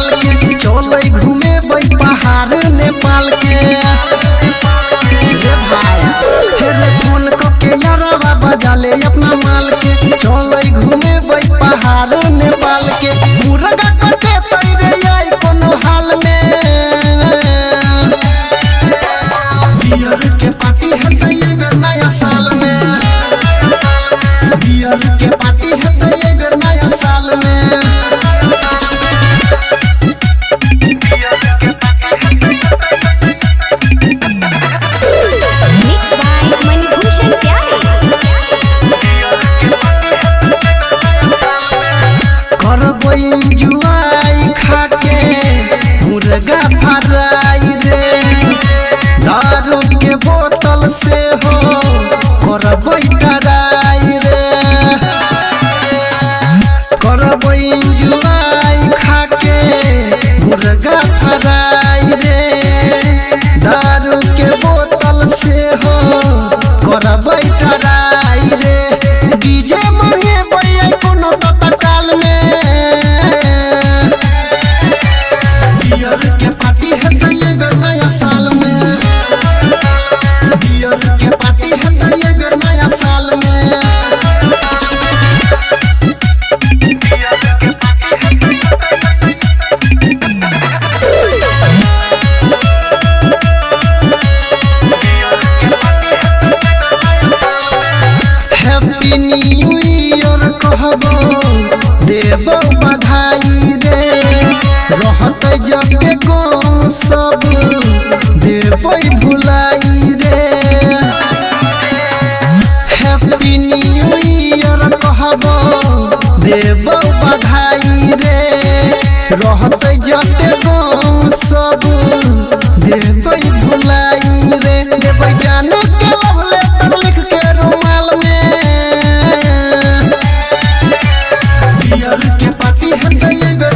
माल के चले घूमे पहाड़ नेपाल के रे भाई हेरे फोन के यारवा बजा ले अपना माल के चले घूमे पहाड़ नेपाल के मुर्गा कटे तैरे आई कोनो हाल में बियर के पार्टी है तो ये बेर नया साल में बियर के पार्टी है तो ये बेर नया साल में जुआई खाके मुर्गा फराई रे दारू के बोतल से हो करबै टराई रे करबै जुआई खाके मुर्गा फराई रे दारू के बोतल से हो करबै टराई रे डीजे मांगे बैया कोनो तत्काल में बियर के पार्टी है तो ये बेर नया साल में बियर के पार्टी है तो ये बेर नया साल में हैप्पी न्यू ईयर कहबो देबो बधाई रे रहत जग के गाँव सब देबै भुलाई रे हैप्पी न्यू ईयर कहबो देबो बधाई रे रहत जग के गाँव सब देबै भुलाई रे देबै जानो के लव लेटर लिख के रुमाल में बियर के पार्टी है तो ये बेर